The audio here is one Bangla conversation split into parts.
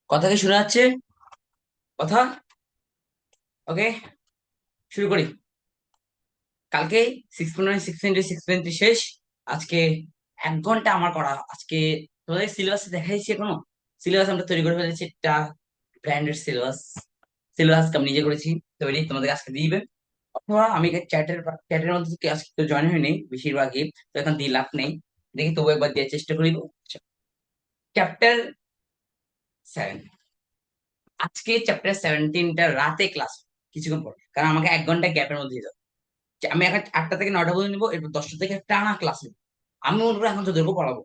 কথা কি শোনা যাচ্ছে? কথা। ওকে, শুরু করি। কালকে 6.9 6.6 শেষ। আজকে 1 ঘন্টা আমার করা। আজকে তোমাদের সিলেবাস দেখাইছি এখনো? সিলেবাস আমরা তৈরি করে ফেলেছি, একটা ব্র্যান্ডেড সিলেবাস। সিলেবাস আমি নিজে করেছি, তৈরি তোমাদের আজকে দিয়ে দিবে। অথবা আমি চ্যাটের চ্যাটের মধ্যে থেকে আজকে তো জয়েন হয়নি বেশিরভাগই, তো এখন দিয়ে লাভ নেই। দেখি তবু একবার দিয়ে চেষ্টা করি। চ্যাপ্টার 7, আজকে চ্যাপ্টার 17টা রাতে ক্লাস, কিছুক্ষণ পর, কারণ আমাকে 1 ঘন্টা গ্যাপের মধ্যে দিতে হবে। আমি এখন 8টা থেকে 9টা পর্যন্ত নিবো, এরপর 10টা থেকে টানা ক্লাস নিবো। আমি মনে করি এখন তো ধরবো পড়াবো,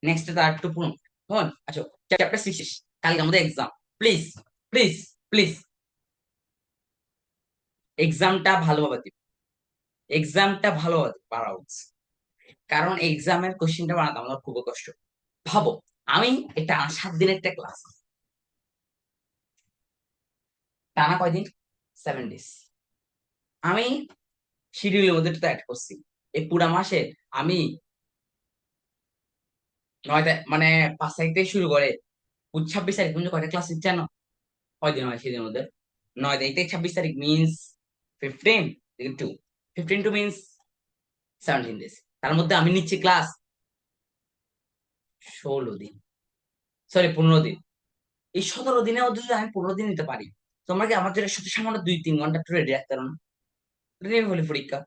নেক্সট তো আর একটু পুরো। হন আচ্ছা, চ্যাপ্টার 6। কালকে আমাদের এক্সাম। প্লিজ, প্লিজ, প্লিজ, এক্সামটা ভালোভাবে দিবে। এক্সামটা ভালোভাবে পারা উচিত, কারণ এক্সামের কোশ্চেনটা বানাতে আমার খুব কষ্ট। ভাবো, আমি এটা 7 দিনের একটা ক্লাস, টানা কয়দিন? 7 ডেজ। আমি শিডিউলের মধ্যে তো অ্যাড করছি এই পুরা মাসে। আমি 9 মানে 5 তারিখ থেকে শুরু করে 26 তারিখ পর্যন্ত কয়টা ক্লাস নিচ্ছে জানো? কয়দিন হয় সেদিনের মধ্যে? 9 তারিখ থেকে 26 তারিখ means 15 to 15 to means 17 days. তার মধ্যে আমি নিচ্ছি ক্লাস 16 দিন, সরি 15 দিন। এই 17 দিনের মধ্যে যদি আমি 15 দিন নিতে পারি, তোমরা কি আমার জন্য সাথে সামান্য 2-3 ঘন্টা একটু রেডি রাখতে পারো না? রেডি হলে পরীক্ষা,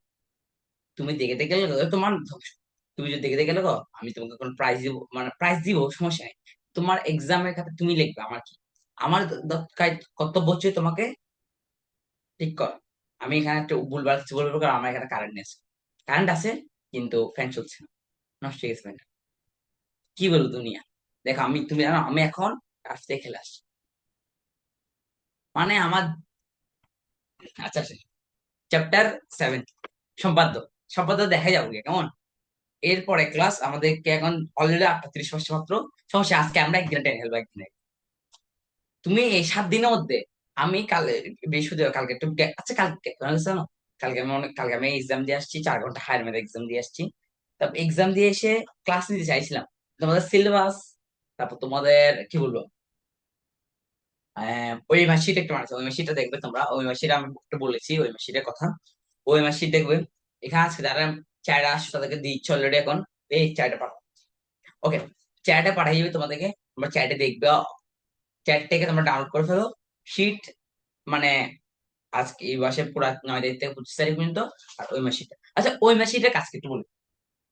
তুমি দেখে দেখে গেলে তোমার ধ্বংস। তুমি যদি দেখে দেখে গেলে আমি তোমাকে কোনো প্রাইজ দিব, মানে প্রাইজ দিব, সমস্যা নেই। তোমার এক্সামের খাতে তুমি লিখবে, আমার কি? আমার কর্তব্য হচ্ছে তোমাকে ঠিক কর। আমি এখানে একটা ভুলভাল কিছু বলবো, কারণ আমার এখানে কারেন্ট নেই। কারেন্ট আছে, কিন্তু ফ্যান চলছে না, নষ্ট হয়ে গেছে ফ্যানটা। কি বলবো দুনিয়া। দেখো, তুমি জানো আমি এখন কাজ থেকে খেলে আসছি, মানে আমার। আচ্ছা, চ্যাপ্টার 7, সম্পাদ্য। সম্পাদ্য দেখা যাবো গিয়ে, কেমন? এরপরে ক্লাস আমাদেরকে এখন অলরেডি 8টা 30 পাচ্ছে মাত্র। সমস্যা, আজকে আমরা একদিনে টেনে ফেলবো, একদিনে। তুমি এই 7 দিনের মধ্যে, আমি কাল বৃহস্পতিবার, কালকে একটু আচ্ছা, কালকে জানো, কালকে আমি এক্সাম দিয়ে আসছি, 4 ঘন্টা হায়ার ম্যাথ এক্সাম দিয়ে আসছি। তারপর এক্সাম দিয়ে এসে ক্লাস নিতে চাইছিলাম। তোমাদের সিলেবাস, তারপর তোমাদের কি বলবো, ওই মার্কশিট একটু মানে ওই মার্কশিটটা দেখবে তোমরা। ওই মার্কশিট আমি একটু বলেছি, ওই মার্কশিটের কথা। ওই মার্কশিট দেখবে। এখানে আছে যারা চারটা আসছে তাদেরকে দিচ্ছ অলরেডি এখন। এই চারটা পাঠাও। ওকে, চ্যাটে পাঠিয়ে যাবে তোমাদেরকে, তোমরা চ্যাটে দেখবে। চ্যাট থেকে তোমরা ডাউনলোড করে ফেলো শিট, মানে আজকে এই মাসে পুরো 9 তারিখ থেকে 25 তারিখ পর্যন্ত। আর ওই মাসিটা, আচ্ছা ওই মাসিটার কাজকে একটু বলি।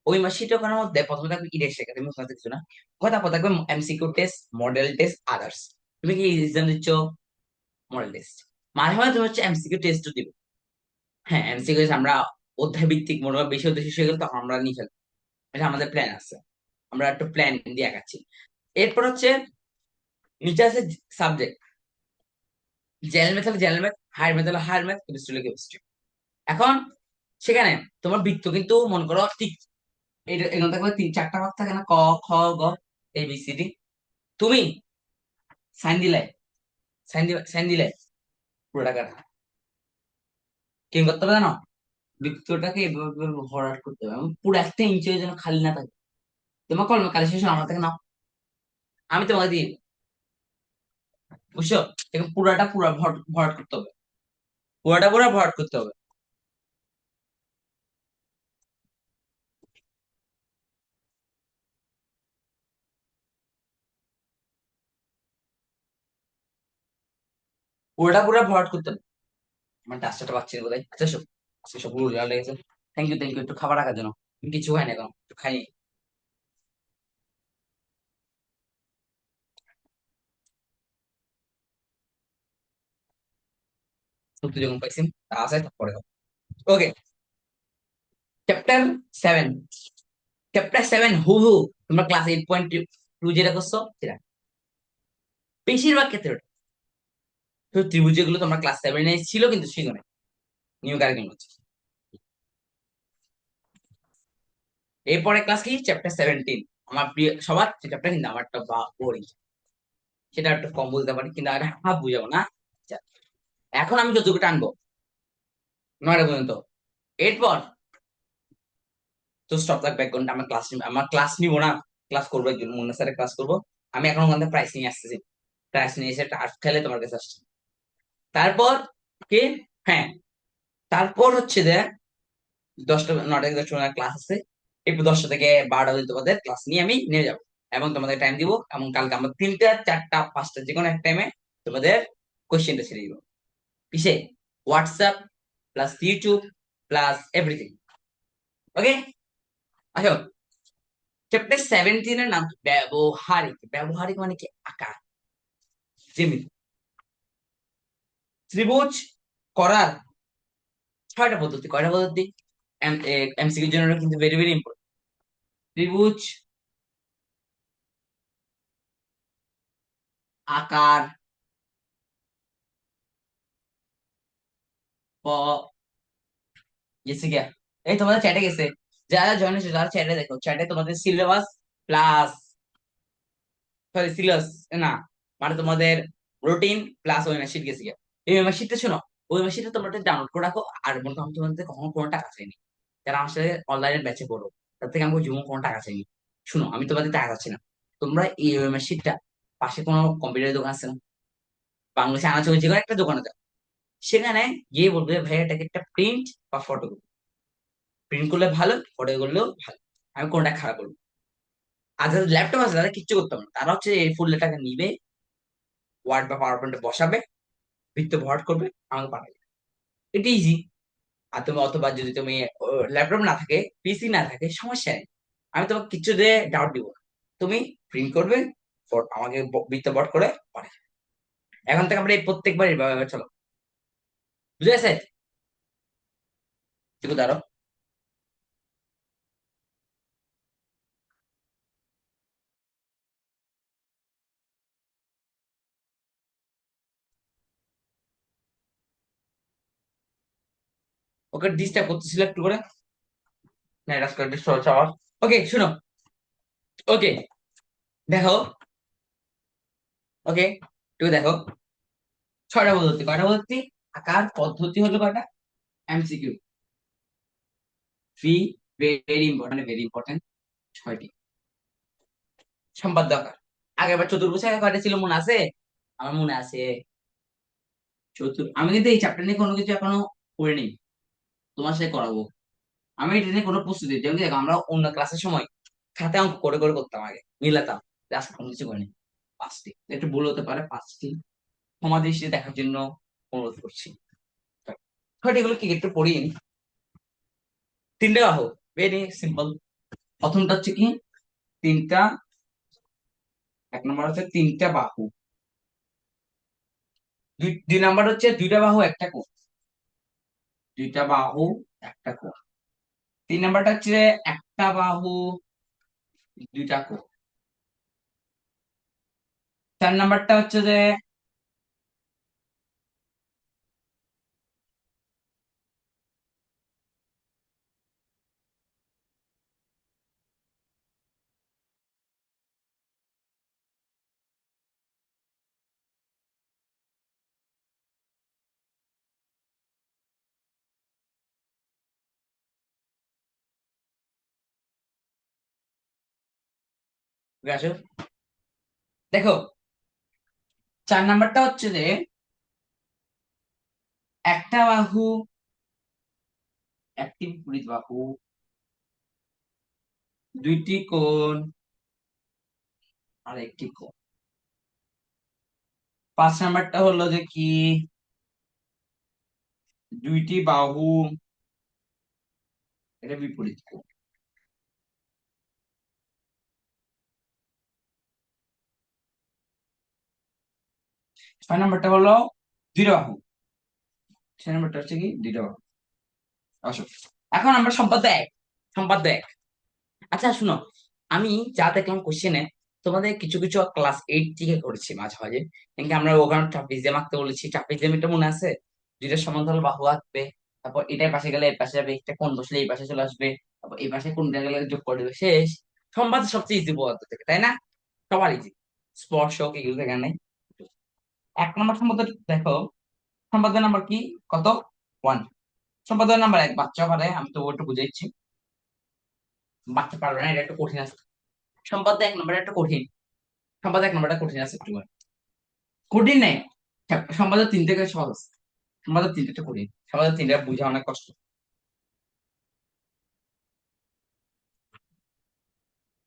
ওই মাসিটা ওখানে মধ্যে প্রথমে থাকবে ইডেক্স শেখা, তুমি ওখানে কিছু না। কথা তারপর থাকবে MCQ test, model test, others. তুমি কি এক্সাম দিচ্ছ? Model test. মাঝে মাঝে তুমি হচ্ছে এমসিকিউ টেস্টও দিবে। হ্যাঁ, এমসিকিউ আমরা অধ্যায় ভিত্তিক মনে হয় বেশি অধ্যায় শেষ হয়ে গেলে তখন আমরা নিয়ে ফেলবো। এটা আমাদের প্ল্যান আছে, আমরা একটু প্ল্যান দিয়ে আগাচ্ছি। এরপর হচ্ছে নিচে আছে সাবজেক্ট। জেনারেল ম্যাথ হলে জেনারেল ম্যাথ, হায়ার ম্যাথ হলে হায়ার ম্যাথ, কেমিস্ট্রি হলে কেমিস্ট্রি। এখন সেখানে তোমার বৃত্ত কিন্তু মনে করো ঠিক এখানে থাকবে 3-4টা ভাগ থাকে না, ক, খ, গ, ABCD। তুমি সাইন দিলে পুরো টাকাটা কি করতে হবে জানো? বৃত্তটাকে এভাবে ভরাট করতে হবে, এবং পুরো 1 ইঞ্চি যেন খালি না থাকে। তোমার কলমে কালেকশন আমার থেকে নাও, আমি তোমাকে দিয়ে দিবো, বুঝছো? এখন পুরাটা পুরা ভরাট করতে হবে, পুরাটা পুরা ভরাট করতে হবে। পুরাটা পুরা ভরাট করতে হবে। আমার ডাস্টারটা পাচ্ছি না কোথায়, আচ্ছা সব আজকে সব গুলো উজাড় লেগেছে। থ্যাংক ইউ, থ্যাংক ইউ, একটু খাবার রাখার জন্য। আমি কিছু খাই না এখন, একটু খাই। সত্যি যখন পাইছি, তা আছে তারপরে। ওকে, চ্যাপ্টার 7। চ্যাপ্টার 7 হুবহু তোমরা ক্লাস 8.2 যেটা করছো সেটা, বেশিরভাগ ক্ষেত্রে ওটা। তো ত্রিভুজ যেগুলো তোমরা ক্লাস 7-এ ছিল কিন্তু ছিল না, নিউ কারিকুলাম হচ্ছে। এরপরে ক্লাস কি? চ্যাপ্টার 17। আমার প্রিয় সবার চ্যাপ্টার, কিন্তু আমারটা বা বোরিং। সেটা একটু কম বুঝতে পারি, কিন্তু আর হাফ বুঝাবো না। আচ্ছা, এখন আমি যতটুকু টানবো 9টা পর্যন্ত। এরপর তো স্টপ থাকবে 1 ঘন্টা। আমার ক্লাস নিব না, ক্লাস করবো একজন মুন্না স্যারের ক্লাস করবো। আমি এখন ওখান থেকে প্রাইস নিয়ে আসতেছি। ক্লাস নিয়ে এসে টার্ফ খেলে তোমার কাছে আসছে। তারপর কি, হ্যাঁ, তারপর হচ্ছে যে 9টা থেকে 10টা ক্লাস আছে, একটু 10টা থেকে 12টা পর্যন্ত তোমাদের ক্লাস নিয়ে আমি নিয়ে যাবো, এবং তোমাদের টাইম দিব, এবং কালকে আমরা 3টা 4টা 5টা যে কোনো এক টাইমে তোমাদের কোশ্চেনটা ছেড়ে দিব কিসে, WhatsApp plus YouTube plus everything. Okay, আসো, চ্যাপ্টার 17 এর নাম কি? ব্যবহারিক। ব্যবহারিক মানে কি? আকার, জ্যামিতি। ত্রিভুজ করার 6টা পদ্ধতি। কয়টা পদ্ধতি? এমসিকিউর জন্য কিন্তু ভেরি ভেরি ইম্পর্টেন্ট। ত্রিভুজ আকার, প, গেছে গিয়া, এই তোমাদের চ্যাটে গেছে, যারা জয়েন হয়েছে, যারা চ্যাটে দেখো, চ্যাটে তোমাদের সিলেবাস প্লাস, সরি সিলেবাস না, মানে তোমাদের রুটিন প্লাস ওই শিট গেছে গিয়া। এই মেম্বারশিপটা শোনো, ওই মেম্বারশিপটা তোমরা ডাউনলোড করে রাখো। আর বলতো আমি তোমাদের কখনো কোনো টাকা চাইনি, যারা আমার সাথে অনলাইনে ব্যাচে পড়ো, তার থেকে আমাকে জীবন কোনো টাকা চাইনি। শুনো, আমি তোমাদের টাকা চাচ্ছি না। তোমরা এই মেম্বারশিপটা পাশে কোনো কম্পিউটার দোকান আছে না, বাংলাদেশে আনাচে যে কোনো একটা দোকানে যাও, সেখানে গিয়ে বলবে ভাই এটাকে একটা প্রিন্ট বা ফটো, প্রিন্ট করলে ভালো, ফটো করলেও ভালো, আমি কোনটা খারাপ বলবো। আর যাদের ল্যাপটপ আছে তারা কিচ্ছু করতে হবে না, তারা হচ্ছে এই ফুল ডেটাকে নিবে, ওয়ার্ড বা পাওয়ার পয়েন্টে বসাবে, বৃত্ত ভরাট করবে, আমাকে পাঠাবে। এটা ইজি। আর তুমি অথবা যদি তুমি ল্যাপটপ না থাকে, পিসি না থাকে, সমস্যা নেই, আমি তোমাকে কিছু দিয়ে ডাউট দিব না। তুমি প্রিন্ট করবে, আমাকে বৃত্ত ভরাট করে পাঠাবে। এখন থেকে আমরা এই প্রত্যেকবার এইভাবে চলো, বুঝে গেছে? ঠিক ধরো, ওকে ডিস্টার্ব করতেছিল একটু করে, না এটা ডিস্টার্ব হচ্ছে আবার। ওকে শুনো, ওকে দেখো, ওকে তুমি দেখো, 6টা পদ্ধতি। কয়টা পদ্ধতি? আকার, পদ্ধতি হলো কয়টা? MCQ, V, very important, very important, 6টি। সম্পাদ্য আকার, আগের বার চতুর্ভুজ আকার কয়টা ছিল মনে আছে? আমার মনে আছে, আমি কিন্তু এই চ্যাপ্টার নিয়ে কোনো কিছু এখনো করিনি, তোমার সাথে করাবো। আমি এটা নিয়ে কোনো প্রস্তুতি, যেমন দেখো আমরা অন্য ক্লাসের সময় খাতায় অঙ্ক করে করে করতাম, আগে মিলাতাম, আজকে কোনো কিছু করিনি। 5টি, একটু ভুল হতে পারে, 5টি ক্ষমা দৃষ্টিতে দেখার জন্য অনুরোধ করছি। 6টি এগুলো কি একটু পড়িয়ে নি। 3টে বাহু, ভেরি সিম্পল। প্রথমটা হচ্ছে কি, তিনটা, 1 নম্বর হচ্ছে 3টা বাহু, 2 নম্বর হচ্ছে 2টা বাহু একটা কোণ, 2টা বাহু একটা কোণ। 3 নম্বরটা হচ্ছে একটা বাহু 2টা কোণ। 4 নম্বরটা হচ্ছে যে, আসো দেখো, 4 নম্বরটা হচ্ছে যে একটা বাহু, একটি বিপরীত বাহু, 2টি কোণ আর একটি কোণ। 5 নম্বরটা হলো যে কি, 2টি বাহু, এটা বিপরীত কোণ। 6 নম্বরটা হলো 2টা বাহু, 6 নম্বরটা হচ্ছে কি 2টা বাহু। আসো, এখন আমরা সম্পাদ্য এক। আচ্ছা শুনো, আমি যা দেখলাম কোশ্চেনে, তোমাদের কিছু কিছু ক্লাস 8 থেকে করেছি মাঝে মাঝে, কিন্তু আমরা ওখানে ট্রাপিজিয়াম আঁকতে বলেছি, ট্রাপিজিয়ামটা মনে আছে? 2টা সমান্তরাল বাহু আঁকবে, তারপর এটার পাশে গেলে এর পাশে যাবে, একটা কোণ বসলে এই পাশে চলে আসবে, তারপর এই পাশে কোণটা গেলে যোগ করে দেবে, শেষ। সম্পাদ সবচেয়ে ইজি পদার্থ থেকে, তাই না? সবার ইজি, স্পর্শক এগুলো থেকে নেই। 1 নম্বর সম্পাদ্য দেখো, সম্পাদ্য নাম্বার কি, কত? 1। সম্পাদ্য নাম্বার 1 বাচ্চা পারে, আমি তো ওটা বুঝাইছি, বাচ্চা পারবে না, এটা একটু কঠিন আছে। সম্পাদ্য 1 নম্বরটা একটু কঠিন, সম্পাদ্য 1 নম্বরটা কঠিন আছে একটু। কঠিন নেই। সম্পাদক তিন থেকে সহজ। সম্পাদক তিনটা কঠিন, সম্পাদক তিনটা বুঝা অনেক কষ্ট।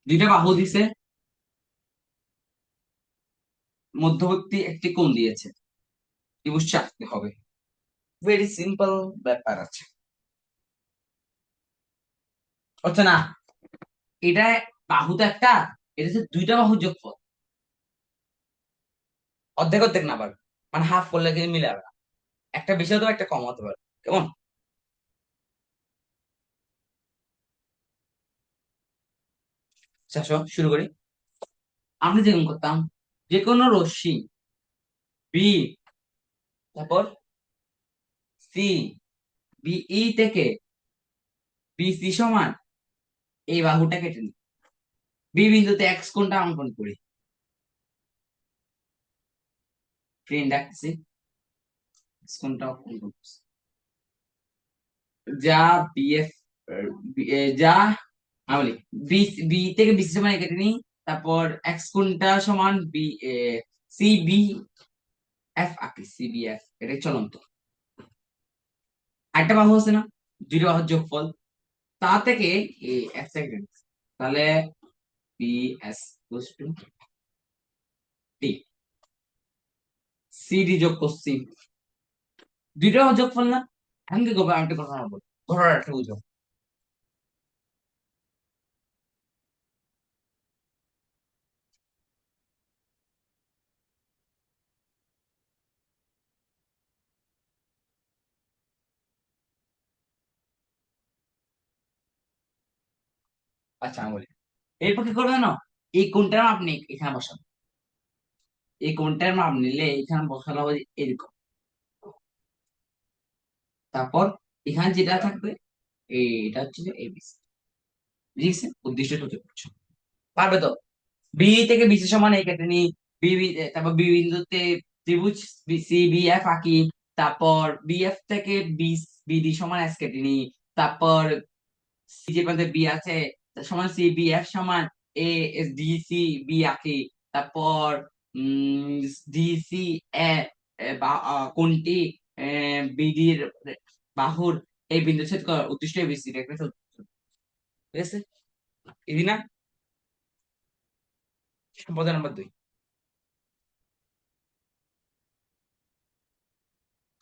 দুইটা বাহু দিছে, মধ্যবর্তী একটি কোণ দিয়েছে, ত্রিভুজ আঁকতে হবে। ভেরি সিম্পল ব্যাপার আছে। আচ্ছা না, এটা বাহু তো একটা, এটা হচ্ছে দুইটা বাহুর যোগফল। অর্ধেক অর্ধেক না আবার, মানে হাফ করলে কিন্তু মিলে যাবে না। একটা বেশি হতে পারে, একটা কম হতে পারে, কেমন? চারশো শুরু করি। আমরা যেমন করতাম, যে কোনো রশ্মি বি, তারপর সি, বিই থেকে বিসি সমান এই বাহুটা কেটে নিই, বি বিন্দুতে এক্স কোণটা অঙ্কন করি। ফ্রেন্ড রাখছি, এক্স কোণটা অঙ্কন করছি। যা বিএফ, যা আমি বলি, বি, বি থেকে বিসি সমান কেটে নিই, তারপর এক্স কোণটা সমান বি, সি বি এফ আঁকি, সি বি এফ, এটাই চলন্ত। আরেকটা বাহু আছে না, দুইটা বাহুর যোগফল, তা থেকে এই এক সেকেন্ড, তাহলে বি এস টু টি, সি ডি যোগ করছি, দুইটা বাহুর যোগফল না। এখন কি করবো, আমি একটা ঘটনা বলবো, ঘটনাটা বুঝো। আচ্ছা আমি বলি, এরপর কি করবে না, এই কোণটার মাপ নিয়ে এখানে বসাবো, এই কোণটার মাপ নিলে এখানে বসানো হবে এরকম। তারপর এখানে যেটা থাকবে, এটা হচ্ছে যে এবিসি, ঠিক আছে, উদ্দেশ্য টুকু করছো, পারবে তো? বি থেকে বিসি সমান এই কেটে নি, বি তারপর বি বিন্দুতে ত্রিভুজ সি বি এফ আঁকি, তারপর বিএফ থেকে বি, বিডি সমান এস কেটে নি, তারপর সি যে প্রান্তে বি আছে তার সমান সি বি এফ সমান A S D C B আঁকি, তারপর ডিসি এ, কোনটি বিডির বাহুর এই বিন্দু ছেদ করার উদ্দেশ্য এবিসি, ঠিক আছে? ইজি না? সম্পাদক নাম্বার দুই,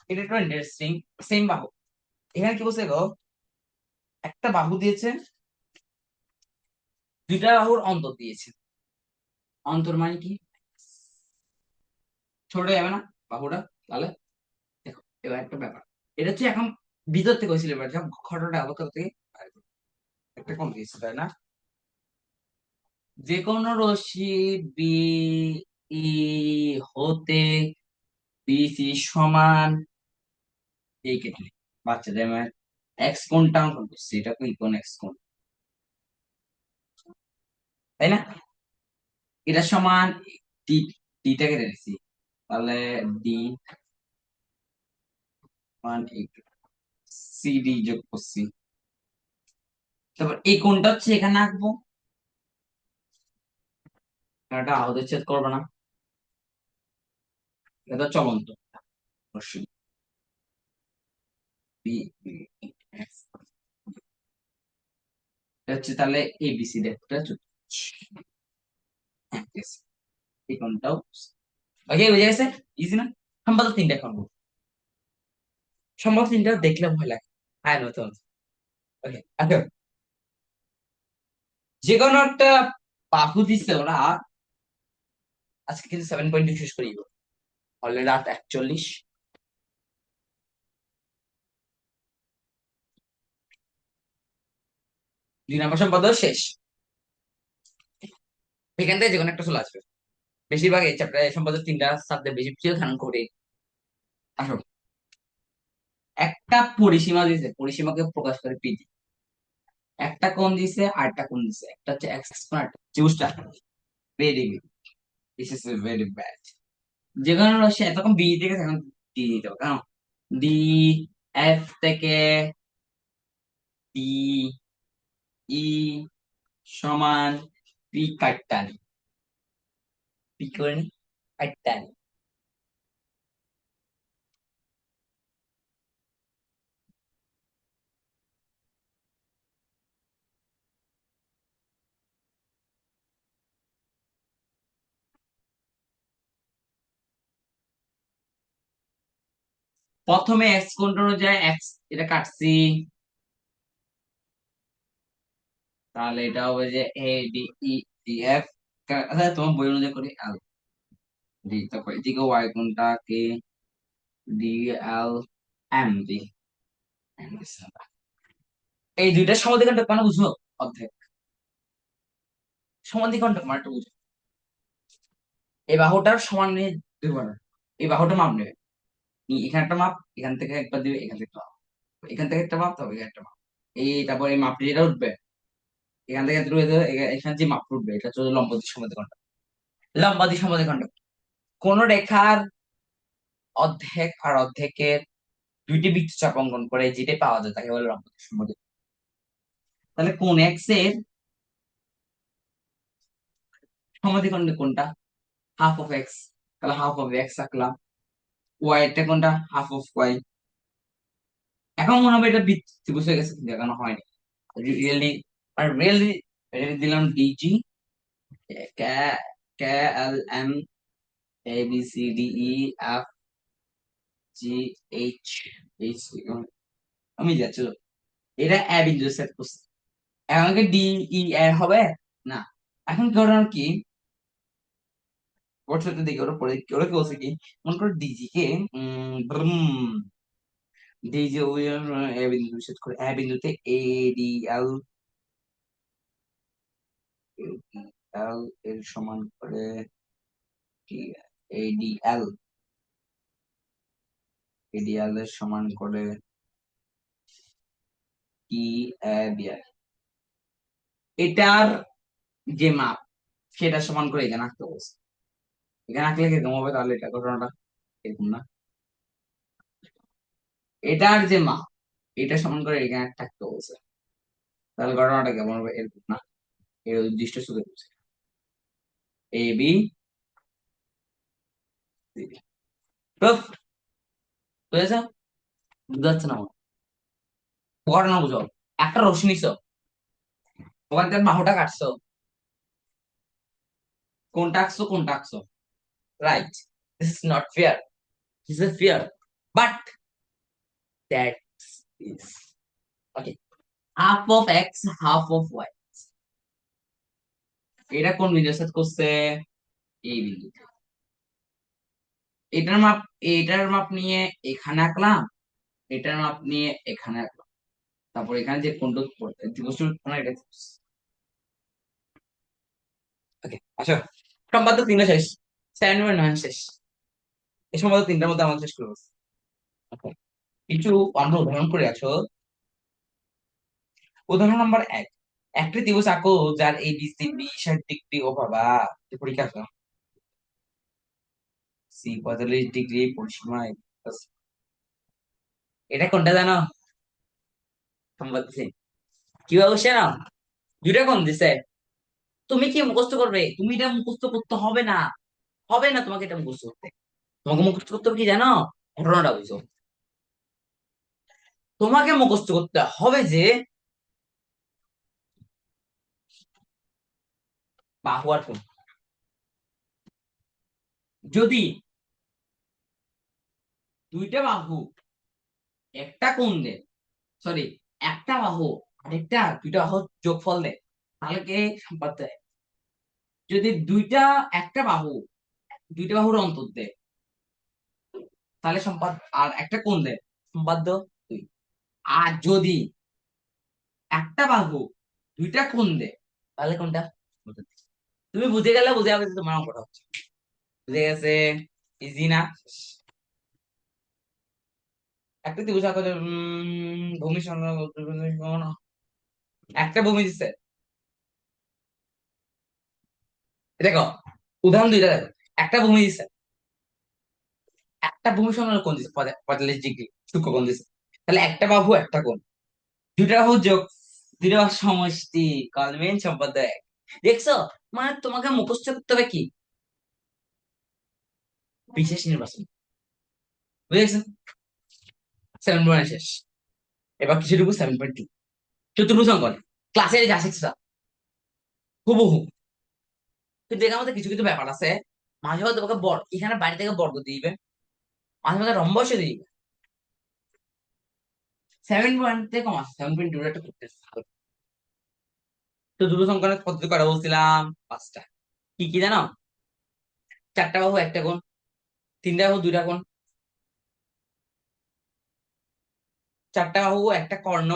এটা একটু ইন্টারেস্টিং। সেম বাহু, এখানে কি বলছে গো, একটা বাহু দিয়েছে, দুইটা বাহুর অন্তর দিয়েছে। অন্তর মানে কি, ছোট যাবে না বাহুটা? তাহলে দেখো, এবার একটা ব্যাপার, এটা হচ্ছে এখন ভিতর থেকে হয়েছিল, এবার যখন ঘটনাটা আলাদা থেকে একটা কম দিয়েছে, তাই না? যে কোনো রশ্মি বি ই হতে বিসি সমান এই কেটে বাচ্চাদের মানে এক্স কোণটা অঙ্কন করছে, এটা কি কোন এক্স কোণ, তাই না? এটা সমান টি, টিটা কেটে দিচ্ছি, তাহলে ডি ওয়ান সিডি যোগ করছি। তারপর এই কোণটা হচ্ছে এখানে আঁকবো, এটা আহত ছেদ করবে না, এটা চলন্ত রশ্মি বি, এটা হচ্ছে তাহলে এবিসি দেখতে এই কোণটাও। ওকে, বুঝে গেছে? ইজি না? সম্ভবত তিনটা এখন বলবো। সম্ভবত তিনটা দেখলে ভয় লাগে। হ্যাঁ নতুন। ওকে আচ্ছা, যে কোনো একটা বাহু দিচ্ছে ওরা, আজকে কিন্তু 7 পয়েন্ট শেষ করি, অলরেডি রাত 41। 2 নম্বর সম্পাদক শেষ, এখান থেকে যে কোনো একটা চলে আসবে। বেশিরভাগ এই চ্যাপ্টারে সম্পাদক তিনটা সাবজেক্ট বেশি ছিল ধারণ করে। আসো, একটা পরিসীমা দিয়েছে, পরিসীমাকে প্রকাশ করে পিজি, একটা কোণ দিছে আর একটা কোণ দিছে, একটা হচ্ছে এক্স কোণ, একটা ত্রিভুজটা very good, this is very bad. যে কোনো রাশি এতক্ষণ বি থেকে এখন ডি দিতে হবে, কেন? ডি এফ থেকে ডি ই সমান পি কাটতানি, পি করে নি, কাটতানি, প্রথমে এক্স কোনটা অনুযায়ী এক্স এটা কাটছি, তাহলে এটা হবে যে A D E D F. আচ্ছা তোমার বই অনুযায়ী করি এল ডি, তারপর এদিকে ওয়াই কোনটা কে ডি এল এম ডি। এই দুইটা সমাধিখণ্ডক মানে বুঝো? অর্ধেক সমাধিখণ্ডক মানে একটু বুঝো। এই বাহুটার সমান নিয়ে দুই বার এই বাহুটা মাপ নেবে। এখানে একটা মাপ, এখান থেকে একবার দিবে, এখান থেকে একটা মাপ, এখান থেকে একটা মাপ, তবে এখানে একটা মাপ। এই তারপর এই মাপটা যেটা উঠবে এখান থেকে এতটুকু এখানে যে মাপটা উঠবে এটা হচ্ছে লম্বাদি সমাধিখণ্ডক। লম্বাদি সমাধিখণ্ডক কোন রেখার অর্ধেক আর অর্ধেকের দুইটি বৃত্তচাপ অঙ্কন করে যেটা পাওয়া যায় তাকে বলে লম্বাদি সমাধিখণ্ডক। তাহলে কোন এক্স এর সমাধিখণ্ডক কোনটা? হাফ অফ এক্স, তাহলে হাফ অফ এক্স আঁকলাম। ওয়াই এরটা কোনটা? Half of Y. এখন মনে হবে এটা বৃত্তি বুঝে গেছে, দেখানো হয়নি রিয়েলি। আর রিয়েলি দিলাম D G K K L M A B C D E F G H H. আমি যাচ্ছি তো। এটা এ বিন্দু সেট করছি। এখন কি ডি ই এ হবে না? এখন ঘটনা কি করছে তো দেখি, ওরা পরে ওরা কি বলছে কি, মনে করো ডিজি কে ডিজি ওই এ বিন্দু সেট করে এ বিন্দুতে এ ডি এল এল এর সমান করে এডিএল এডিএল এর সমান করে কি বিআর, এটার যে মাপ সেটা সমান করে এখানে আঁকতে বলছে। এখানে আঁকলে কিরকম হবে তাহলে? এটা ঘটনাটা এরকম না, এটার যে মাপ এটা সমান করে এখানে একটা আঁকতে বলছে, তাহলে ঘটনাটা কেমন হবে? এরকম না, এর উদ্দিষ্ট শুধু এ বি প্রুফ। বুঝেছ? বুঝতে পারছে না আমার ঘটনা বুঝো। একটা রশ্মি নিছো, ওখান থেকে বাহুটা কাটছো, কোনটা আঁকছো কোনটা আঁকছো, right? This is not fair, this is fair, but that is okay. Half of X half of Y, এটা কোন বিন্দুর সাথে করছে? এই বিন্দু। এটার মাপ, এটার মাপ নিয়ে এখানে আঁকলাম, এটার মাপ নিয়ে এখানে আঁকলাম, তারপর এখানে যে কোনটা কোণা এটা। ওকে আসো, সম্পাদ্য তিনটা শেষ, 7.9 শেষ। এই সম্পাদ্য তিনটার মধ্যে আমাদের শেষ করবো। Okay, কিছু আমরা উদাহরণ করে আছো। উদাহরণ নাম্বার 1, একটি ত্রিভুজ আঁকো যার এবিসি 20-60 ডিগ্রি। ও বাবা, পরীক্ষা আসো। সি 45 ডিগ্রি পরিসীমায়, এটা কোনটা জানো? সম্পাদ্য তিন। কিভাবে বসে না, দুইটা কোণ দিছে। তুমি কি মুখস্থ করবে? তুমি এটা মুখস্থ করতে হবে না, হবে না তোমাকে এটা মুখস্থ করতে। তোমাকে মুখস্থ করতে হবে কি জানো? ঘটনাটা বুঝো। তোমাকে মুখস্থ করতে হবে যে বাহু আর কোণ, যদি দুইটা বাহু একটা কোণ দেয়, সরি, একটা বাহু আরেকটা দুইটা বাহু যোগফল দেয়, তাহলে কে সম্পাদ্য দেয়? যদি দুইটা একটা বাহু দুইটা বাহুর অন্তর দেয় তাহলে সম্পাদ্য, আর একটা কোণ দেয় সম্পাদ্য দুই। আর যদি একটা বাহু দুইটা কোণ দেয় তাহলে কোনটা? তুমি বুঝে গেলে বুঝে যাবে যে তোমার অঙ্কটা হচ্ছে। বুঝে গেছে? ইজি না? একটা ত্রিভুজ আঁকা যায়, ভূমি একটা ভূমি দিচ্ছে। দেখো উদাহরণ দুইটা দেখো, একটা ভূমি দিচ্ছে, একটা ভূমি সমান কোণ দিচ্ছে 45 ডিগ্রি সূক্ষ্মকোণ দিচ্ছে, তাহলে একটা বাহু একটা কোণ, দুইটা বাহু যোগ, দুইটা বাহুর সমষ্টি কলমেন সম্পাদ্য এক। দেখছো? মানে তোমাকে মুখস্থ করতে হবে কি, বিশেষ নির্বাচন। বুঝেছো? 7.1 শেষ। এবার কিসের উপর? 7.2 চতুর্ভুজ অঙ্কন। ক্লাসে যা শিখছা হুবহু, কিন্তু এখানে মধ্যে কিছু কিছু ব্যাপার আছে। মাঝে মাঝে তোমাকে এখানে বাড়ি থেকে বর্গ দিবে, মাঝে মাঝে রম্বস দিবে, 7 পয়েন্ট থেকে কম আছে, 7.2 একটা করতেছে। তো দুটো সংখ্যার পদ্ধতি করা বলছিলাম, পাঁচটা। কি কি জানো? চারটা বাহু একটা কোণ, তিনটা বাহু দুইটা কোণ, চারটা বাহু একটা কর্ণ,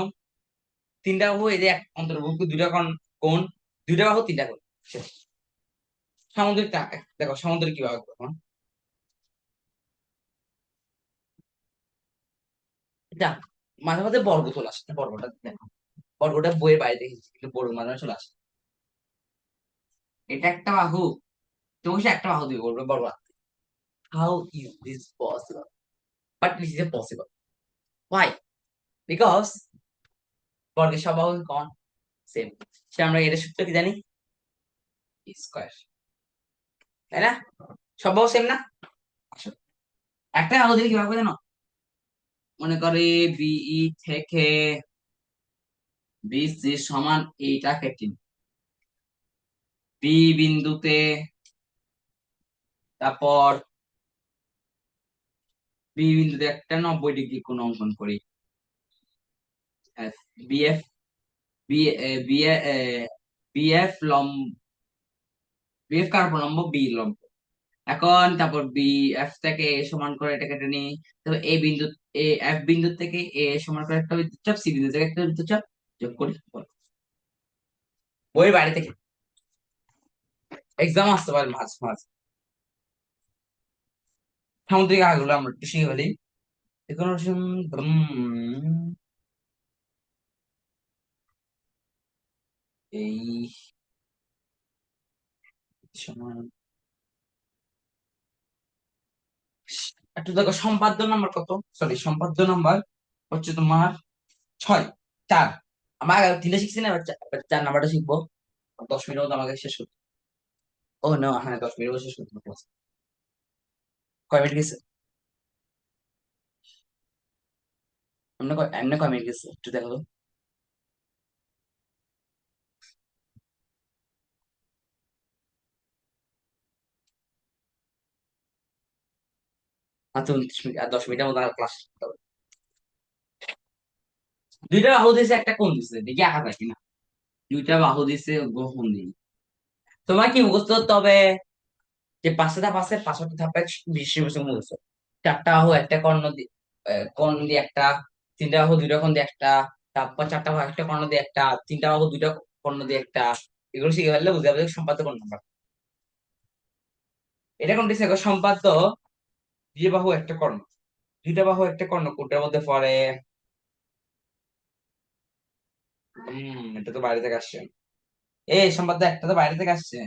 তিনটা বাহু এই যে অন্তর্ভুক্ত দুইটা কোণ, দুইটা বাহু তিনটা কোণ। শেষ। সামুদ্রিক দেখো সামুদ্রিক কিভাবে করবো? এটা মাঝে মাঝে বর্গ চলে আসে, বর্গটা দেখো, বর্গটা বইয়ের বাইরে দেখেছি, কিন্তু বর্গ মাঝে মাঝে চলে আসে। এটা একটা বাহু, তুমি সে একটা বাহু দিবে, বলবে বর্গ। How is this possible? But this is possible. Why? Because বর্গের সব বাহু কমন, সেম। সে আমরা এটা সূত্র কি জানি? স্কয়ার, তাই না? সব বাহু সেম না? আসো, একটা বাহু দিলে কিভাবে জানো? মনে করে বিই থেকে বিসি সমান এইটা কেটে, বি বিন্দুতে, তারপর বি বিন্দুতে একটা 90 ডিগ্রি কোণ অঙ্কন করি। বিএফ, বি বিএফ লম্ব, বিএফ কার লম্ব? বি লম্ব। এখন তারপর বি এফ থেকে এ সমান করে এটা কেটে নিই। তবে এ বিন্দু, এ এফ বিন্দু থেকে এ সমান করে একটা বিদ্যুৎ চাপ, সি বিন্দু থেকে একটা বিদ্যুৎ চাপ যোগ করি। বইয়ের বাইরে থেকে, এক্সাম আসতে পারে মাঝ মাঝ। সামুদ্রিক আগুলো আমরা একটু শিখে ফেলি। এখন এই সমান, একটু দেখো সম্পাদ্য নাম্বার কত, সরি সম্পাদ্য নাম্বার হচ্ছে তোমার 6, 4। আমরা আগে 3 শিখছি না, এবার 4 নাম্বারটা শিখবো। 10 মিনিট মতো আমাকে শেষ করতে। ও না, হ্যাঁ 10 মিনিট শেষ করতে হবে class। কয় মিনিট গেছে? এমনি কয় মিনিট গেছে একটু দেখো তো। মাত্র 29 মিনিট, আর 10 মিনিটের মতো ক্লাস করতে হবে। দুইটা বাহু দিছে, একটা কোণ দিছে, দেখি আঁকা যায় কিনা। দুইটা বাহু দিছে, গ্রহণ দিই। তোমার কি মুখস্থ করতে হবে? যে পাঁচটা ধাপ আছে, পাঁচটা ধাপে বিশ বছর মুখস্থ। চারটা বাহু একটা কর্ণ দিয়ে, কোণ দিয়ে একটা, তিনটা বাহু দুইটা কোণ দিয়ে একটা, তারপর চারটা বাহু একটা কর্ণ দিয়ে একটা, তিনটা বাহু দুইটা কর্ণ দিয়ে একটা। এগুলো শিখে ফেললে বুঝতে পারবে সম্পাদ্য কোন নাম্বার। এটা কোন দিছে? সম্পাদ্য দুই বাহু একটা কর্ণ, দুইটা বাহু একটা কর্ণ কোনটার মধ্যে পড়ে? এটা তো বাইরে থেকে আসছে। এই সম্পাদ্য একটা তো বাইরে থেকে আসছে।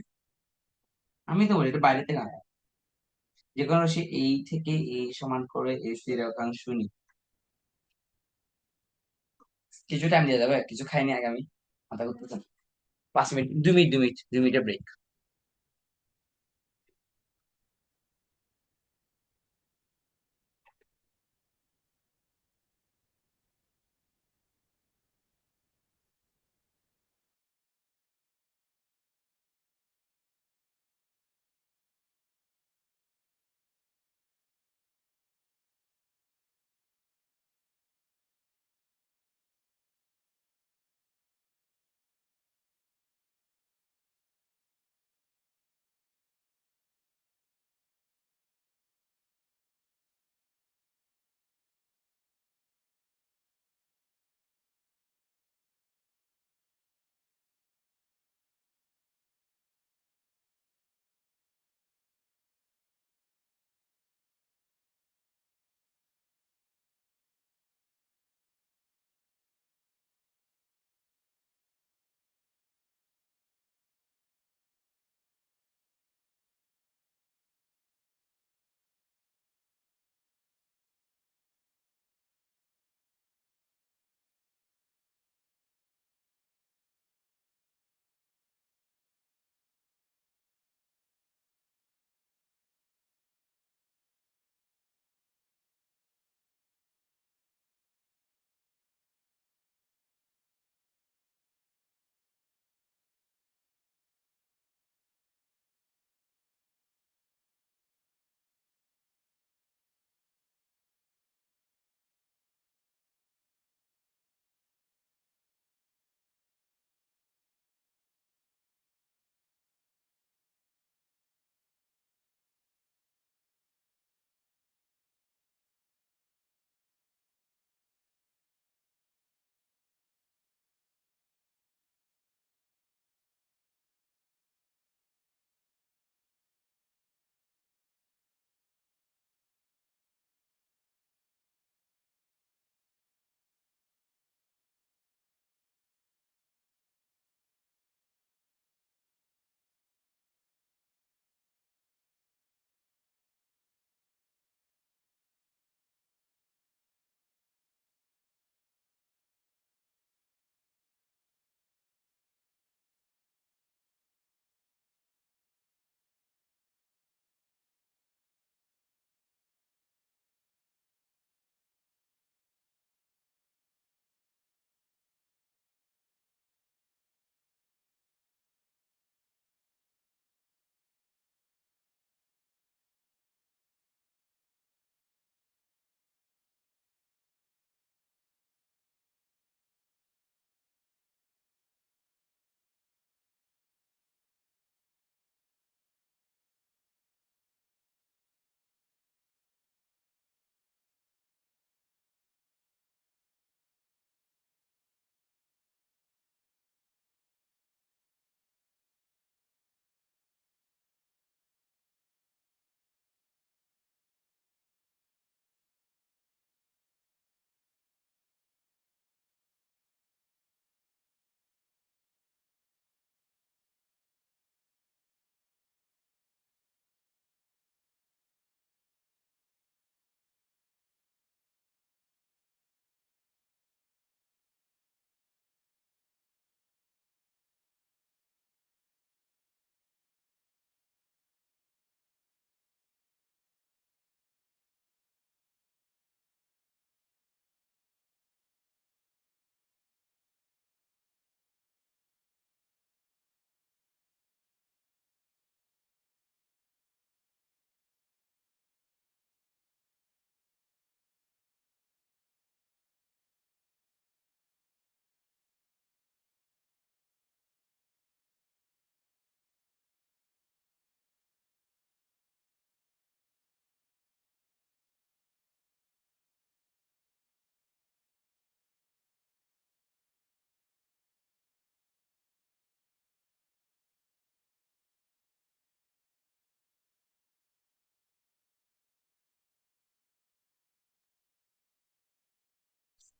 আমি তো বলি এটা বাইরে থেকে আসে। যে কোনো সে এই থেকে এই সমান করে এসি রেখাংশ নি। কিছু টাইম দিয়ে যাবে, কিছু খাইনি আগে আমি, মাথা করতেছে। 5 মিনিট, 2 মিনিট, 2 মিনিট, 2 মিনিটের ব্রেক।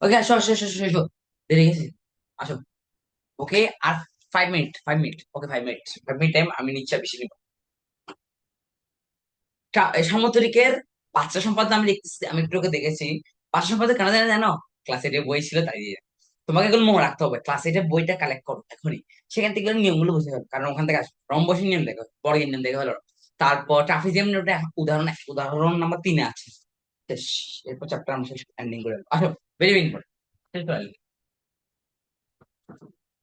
ওকে, আসো আসো আসো আসো আসো। দেরি গেছে, আসো। ওকে, আর 5 মিনিট, 5 মিনিট, ওকে 5 মিনিট, 5 মিনিট টাইম আমি নিচ্ছি, আর বেশি নিব সামুদ্রিকের বাচ্চা সম্পদ আমি দেখতেছি, আমি একটু ওকে দেখেছি। বাচ্চা সম্পদ কেন জানো জানো? ক্লাসে যে বই ছিল তাই দিয়ে। তোমাকে এগুলো মনে রাখতে হবে, ক্লাসে যে বইটা কালেক্ট করো এখনই, সেখান থেকে নিয়মগুলো বুঝতে হবে, কারণ ওখান থেকে আসবে। রম্বসের নিয়ম দেখো, বর্গের নিয়ম দেখে হলো। তারপর ট্রাপিজিয়াম নিয়মটা উদাহরণ, উদাহরণ নাম্বার 3-এ আছে। শেষ। এরপর চ্যাপ্টার আমরা শেষ এন্ডিং করে দেবো। আসো, ভেরি ইম্পর্টেন্ট।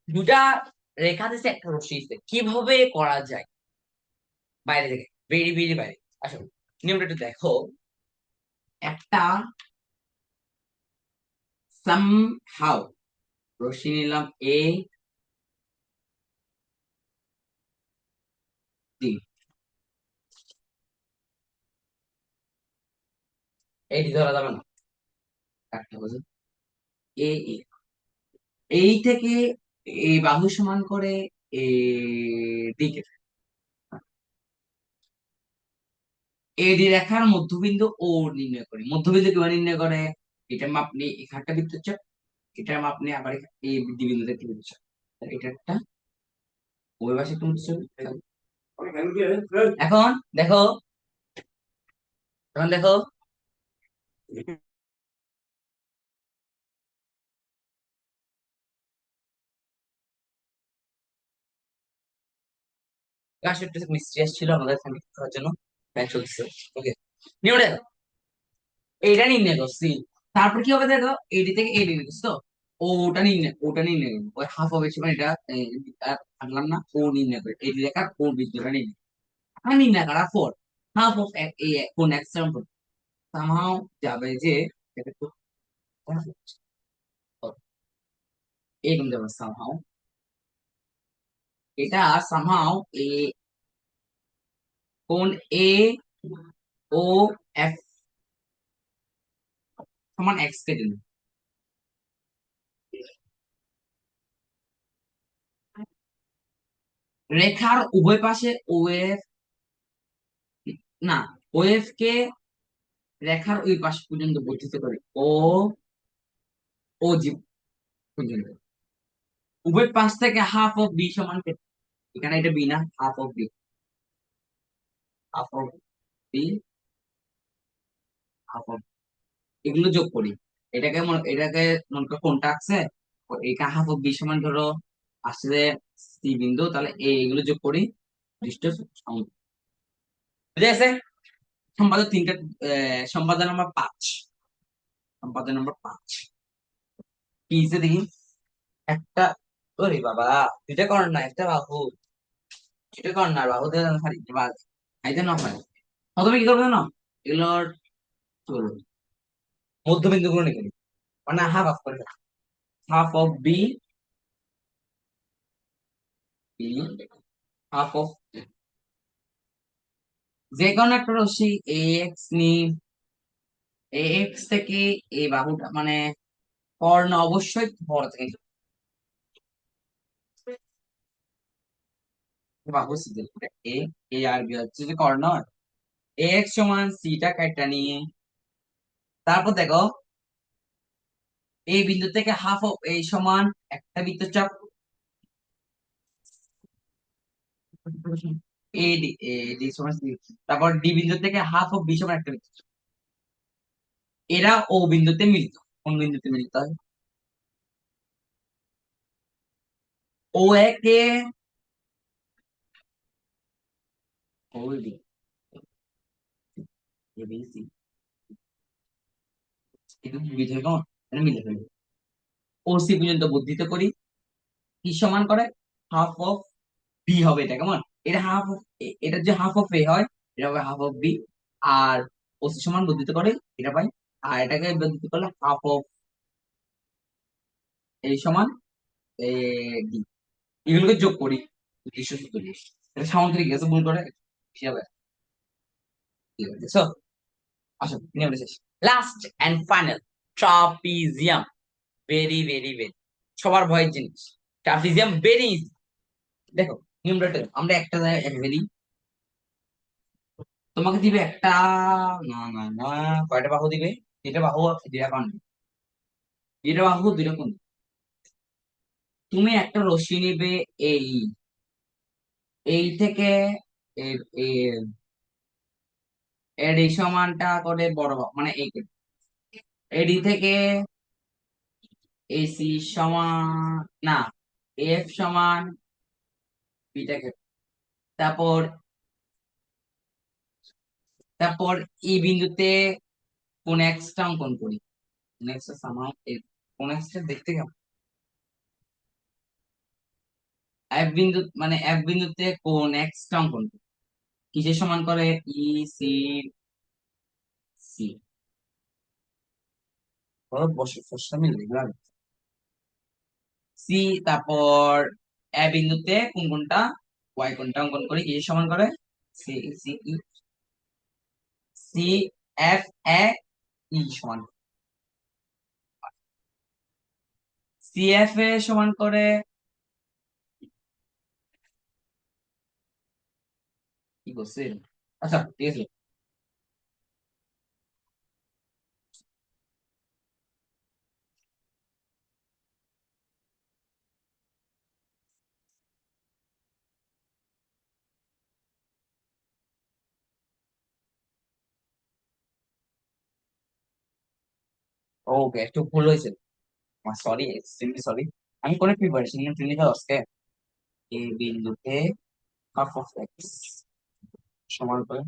দুটা রেখা দিচ্ছে, একটা রশ্মি দিচ্ছে, কিভাবে করা যায় বাইরে থেকে, ভেরি ভেরি বাইরে। আসো, নিয়মটা একটু দেখো। একটা সামহাউ রশ্মি নিলাম এ ডি, এইটি ধরা যাবে না, একটা বুঝো, এ এ। এই থেকে এই বাহু সমান করে এ দিকে, এডি রেখার মধ্যবিন্দু ও নির্ণয় করি। মধ্যবিন্দু কিভাবে নির্ণয় করে? এটা মাপনি এখানটা বৃত্তচাপ, এটা মাপনি আবার এই ডি বিন্দুতে একটা বৃত্তচাপ। এটা একটা ওই পাশে একটা বৃত্তচাপ। এখন দেখো, এখন দেখো, আসলে একটু মিস্ট্রিয়াস ছিল আমাদের এখানে করার জন্য, ব্যাক চলতেছে। ওকে, নিয়মটা দেখো, এইটা নির্ণয় করছি। তারপর কি হবে দেখো, এডি থেকে এডি নির্ণয় করছি তো, ওটা নির্ণয় করবো, ওই হাফ হবে মানে এটা আনলাম না, ও নির্ণয় করে এডি রেখার ও বিন্দুটা নির্ণয়, আমি নির্ণয় করা 4, হাফ অফ এ কোন এক্স সামহাও যাবে যে, এটা তো এরকম যাবে সামহাও, এটা সামহাও এ কোন এ ও এফ সমান এক্স কেটে নেবে। রেখার উভয় পাশে ওএফ, না, ওএফ কে রেখার ওই পাশ পর্যন্ত বর্ধিত করে ও, ও জি পর্যন্ত, উভয় পাশ থেকে হাফ অফ বি সমান এখানে এটা বি না, half of B, half of B, half of, এগুলো যোগ করি। এটাকে মনে করো কোনটা আছে, এটা হাফ অফ বি সমান ধরো আসলে সি বিন্দু, তাহলে এগুলো যোগ করি, দৃষ্ট সমকোণ। বুঝে গেছে? সম্পাদক তিনটা, সম্পাদক নাম্বার 5, সম্পাদক নাম্বার 5 কি হিসেবে দেখি। একটা, ওরে বাবা, দুইটা কর্নার না, একটা বাহু, দুইটা কর্নার বাহু দিয়ে খালি খাইতে না হয়। প্রথমে কি করবে না, এগুলোর কি বলবো, মধ্যবিন্দু গুলো নিয়ে নিই। মানে হাফ অফ করে, half of B, B, half of, যে কোনো একটা রশ্মি এ এক্স নি, এ এক্স থেকে এই বাহুটা মানে কর্ণ অবশ্যই বড় থেকে নিতে হবে। বাহু সি, এ, এ আর বি হচ্ছে যে কর্ণ, এ এক্স সমান সিটা কাইটা নিয়ে, তারপর দেখো এই বিন্দু থেকে হাফ অফ এই সমান একটা বৃত্তচাপ এডি, এডি সমান সি, তারপর ডি বিন্দু থেকে হাফ অফ বি সমান একটা বৃত্তচাপ, এরা ও বিন্দুতে মিলিত। কোন বিন্দুতে মিলিত হয়? ও একে, ও ডি, এ বি সি, এটা মিলিত হয় কেমন, এটা মিলিত হয়। ও সি পর্যন্ত বর্ধিত করি, কি সমান করে, হাফ অফ বি হবে, এটা কেমন, এটা হাফ অফ, এটা যে হাফ অফ এ হয়, এটা হবে হাফ অফ বি, আর ওসি সমান বর্ধিত করে এটা পাই, আর এটাকে বর্ধিত করলে হাফ অফ এই সমান এ ডি, এগুলোকে যোগ করি 240, এটা সামুদ্রিক গ্যাসে গুণ করে হিসাবে, ঠিক আছে দেখছো। আসো, নিয়মটা শেষ। Last and final, trapezium, very very very সবার ভয়ের জিনিস। Trapezium very easy. দেখো, নিয়মটা একটু দেখো। আমরা একটা জায়গায় এক ভেরি, তোমাকে দিবে একটা, না না না, কয়টা বাহু দিবে, এটা বাহু, দুইটা কর্ণ, দুইটা বাহু দুইটা কোণ। তুমি একটা রশ্মি নিবে, এই এই থেকে এডি সমানটা করে বড় মানে এই এডি থেকে এসি সমান, না, এফ সমান বিটাকে, তারপর তারপর ই বিন্দুতে কোন এক্সটা অঙ্কন করি। কোন এক্সটা সামাও কোন এক্সটা দেখতে কেমন, এফ বিন্দু মানে এফ বিন্দুতে কোন এক্সটা অঙ্কন করি। কিসের সমান করে? E C C. বসে ফসটা মিলে দেখলাম। সি, তারপর এ বিন্দুতে কোন কোনটা, ওয়াই কোনটা অঙ্কন করি, কিসের সমান করে? C C E C F A E সমান, সি এফ এ সমান করে, কি করছে? আচ্ছা ঠিক আছে। ওকে, একটু ভুল হয়েছে। Sorry, extremely sorry. আমি কোনো প্রিপারেশন নিয়ে ট্রেনিং আজকে। এই বিন্দুতে হাফ অফ এক্স সমান করে,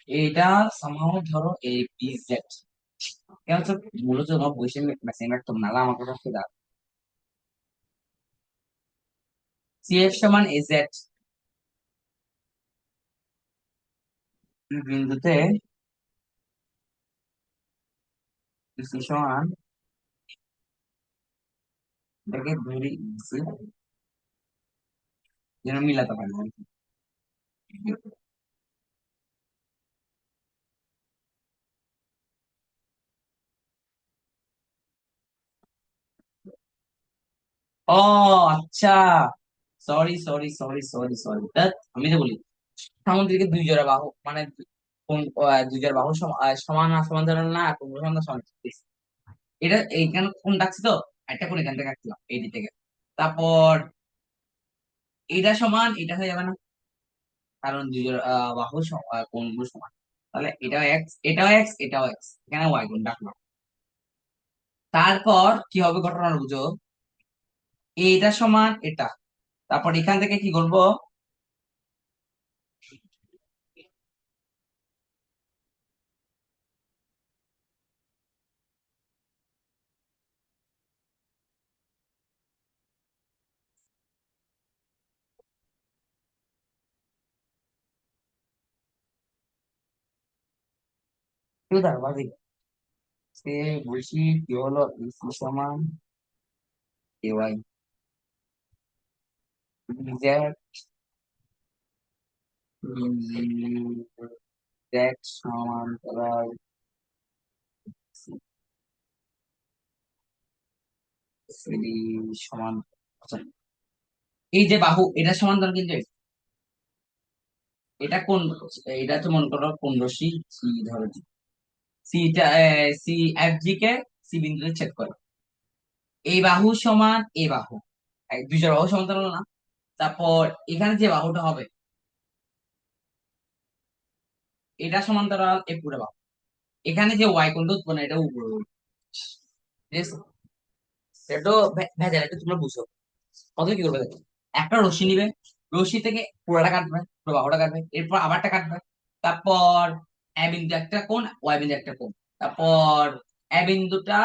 এটা সামহাও ধরো এই বি জেড। কেন হচ্ছে, মূলত তোমার বসে ম্যাক্সিমাম একদম নালা আমাকে কাছে দাও। সি এফ সমান এ জেড, বিন্দুতে সি সমান, এটাকে ধরি সি, যেন মিলাতে পারি আর কি। ও আচ্ছা, sorry sorry sorry sorry sorry, আমি তো বলি সামুদ্রিকে দুই জোড়া বাহু মানে কোন দুই জোড়া বাহু সমান আর সমান ধরনের না, কোন সমান না সমান। এটা এইখানে কোন ডাকছি তো, একটা কোন এখান থেকে রাখছিলাম এইটি থেকে। তারপর এটা সমান এটা হয়ে যাবে না, কারণ দুই জোড়া বাহু কোণগুলো সমান। তাহলে এটাও এক্স এটাও এক্স এটাও এক্স, এখানে ওয়াই কোণ ডাকলাম। তারপর কি হবে ঘটনা বুঝো, এটা সমান এটা, তারপর এখান থেকে কি করবো, কেউ দাঁড়াবা সে, বলছি কি হলো, ইসি সমান এ ওয়াই জেড, জেড সমান সিডি সমান। আচ্ছা, এই যে বাহু এটা সমান্তরাল কিন্তু এটা কোন, এটা তো মনে করো কোন রশ্মি, সি ধরো, সিটা C F G K C বিন্দুতে ছেদ করে। এই বাহু সমান এই বাহু, দুইটার বাহু সমান্তরাল না। তারপর এখানে যে বাহুটা হবে এটা সমান্তরাল এ পুরো বাহু। এখানে যে ওয়াই কোণটা উৎপন্ন এটা উপরে উঠবে। ঠিক আছে, এটা তো ভেজাল, এটা তোমরা বুঝো। প্রথমে কি করবে দেখো, একটা রশ্মি নিবে, রশ্মি থেকে পুরোটা কাটবে, পুরো বাহুটা কাটবে, এরপর আবারটা কাটবে। তারপর এ বিন্দু একটা কোণ, ওয়াই বিন্দু একটা কোণ। তারপর এ বিন্দুটা,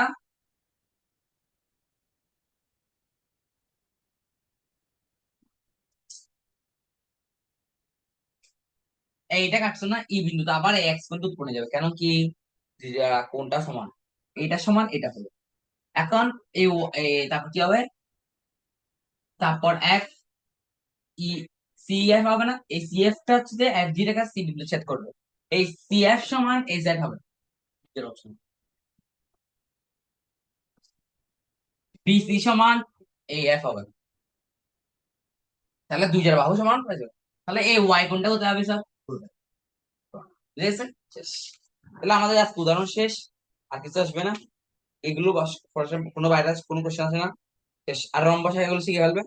এইটা কাটছো না, ই বিন্দুতে আবার এক্স বিন্দু উৎপন্ন যাবে, কেন কি, কোণটা সমান, এটা সমান এটা হলো। এখন এই তারপর কি হবে, তারপর এফ ই সি এফ হবে না, এই সি এফ টা হচ্ছে যে এফ জি রেখা সি বিন্দু ছেদ করবে। এই সি এফ সমান এই জেড হবে, অপশন। বি সি সমান এই এফ হবে। তাহলে দুই জোড়া বাহু সমান হয়ে যাবে। তাহলে এই ওয়াই কোণটা কোথায় হবে স্যার? বুঝেছেন? শেষ। তাহলে আমাদের আজকে উদাহরণ শেষ। আর কিছু আসবে না। এগুলো কোনো ভাইরাস কোনো কোশ্চেন আসে না। শেষ। আর রম্বস এগুলো শিখে ফেলবে।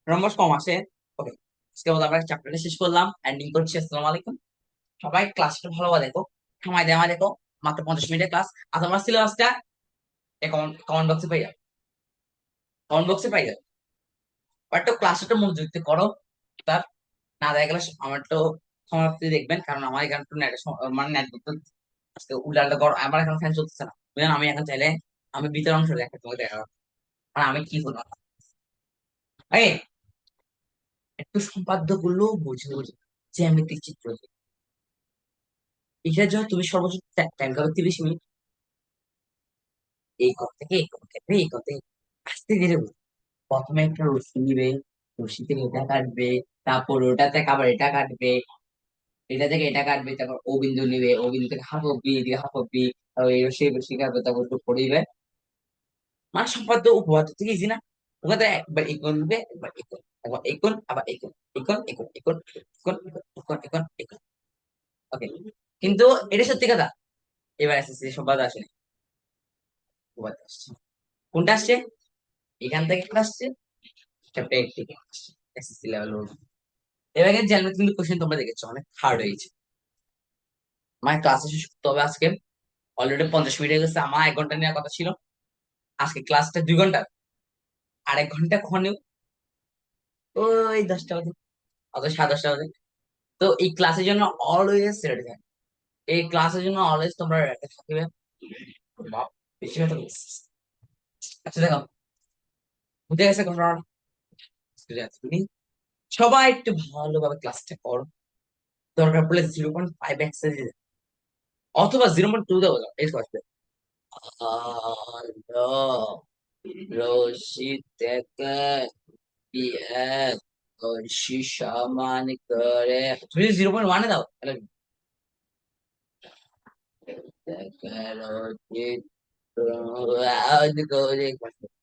রম্বস কম আসে। ওকে, আজকে মতো আমরা চ্যাপ্টারটা শেষ করলাম, এন্ডিং করছি। আসসালামু আলাইকুম। সবাই ক্লাসটা ভালোভাবে দেখো, সময় দেওয়া দেখো, মাত্র 50 মিনিটের ক্লাস। আর তোমার সিলেবাসটা কমেন্ট বক্সে পাই যাবে, কমেন্ট বক্সে পাই যাবে। বাট তো ক্লাসটা একটু মনোযোগ দিয়ে করো। তার না দেখা গেলে আমার তো সমাপ্তি দেখবেন, কারণ আমার এখানে তো নেট মানে নেট আজকে উল্টা গরম, আমার এখন ফ্যান চলতেছে না, বুঝলেন? আমি এখন চাইলে আমি ভিতর অংশ দেখা তোমাকে দেখা, মানে আমি কি করবো এই একটু সম্পাদ্য গুলো বুঝে বুঝে, জ্যামিতিক চিত্র, এটার জন্য তুমি সর্বোচ্চ টাইম পাবে 30 মিনিট। এই ঘর থেকে এই ঘর থেকে এই ঘর থেকে আস্তে ধীরে বুঝবে। প্রথমে একটা রশ্মি নিবে, রশ্মি থেকে এটা কাটবে, তারপর ওটা থেকে আবার এটা কাটবে, এটা থেকে এটা কাটবে, তারপর ও বিন্দু নিবে, ও বিন্দু থেকে হাফ অব্দি, এদিকে হাফ অব্দি, তারপর এই রশ্মি রশ্মি কাটবে, তারপর একটু পড়ে দিবে। মানে সম্পাদ্য উপপাদ্য থেকে ইজি না? ওখানে একবার ইকন দিবে, একবার ইকন, একবার ইকন, আবার ইকন, ইকন ইকন ইকন ইকন ইকন ইকন ইকন। ওকে, কিন্তু এটা সত্যি কথা, এবার এসএসসি সম্পাদ্য আসেনি, উপপাদ্য আসছে। কোনটা আসছে? এখান থেকে একটা আসছে, চ্যাপ্টার 8 থেকে আসছে, এসএসসি লেভেল। এবার কিন্তু জ্যামিতি কিন্তু কোশ্চেন তোমরা দেখেছো অনেক হার্ড হয়েছে। আমার ক্লাসে শেষ করতে হবে আজকে। অলরেডি 50 মিনিট হয়ে গেছে, আমার 1 ঘন্টা নেওয়ার কথা ছিল। আজকে ক্লাসটা 2 ঘন্টা, আর 1 ঘন্টা কখন নেব? ওই 10টা বাজে, অত 10:30 বাজে। তো এই ক্লাসের জন্য অলওয়েজ রেডি থাকবে, এই ক্লাসের জন্য অলওয়েজ তোমরা রেডি থাকবে। বাপ, বেশি কথা বলছিস। আচ্ছা দেখো, বুঝে গেছে ঘটনা? তুমি সবাই একটু ভালোভাবে ক্লাসটা করো। দরকার পড়লে 0.5 এক্সারসাইজ অথবা 0.2 দেবো, এই আসবে। আলো রশি থেকে কি এক কলসি সমান করে, তুমি 0.1 দাও তাহলে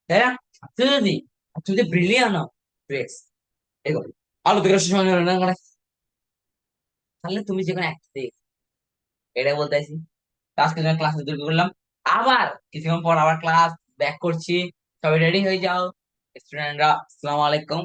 তাই না? তুমি যদি তুমি যদি ব্রিলিয়ান হও, ট্রেস এগো আলো থেকে রশ্মি সমান করে না করে, তাহলে তুমি যে কোনো একটা এটা বলতে চাইছি। তো আজকে যখন ক্লাসে দুর্গ করলাম, আবার কিছুক্ষণ পর আবার ক্লাস ব্যাক করছি। সবাই রেডি হয়ে যাও স্টুডেন্টরা। আসসালামু আলাইকুম।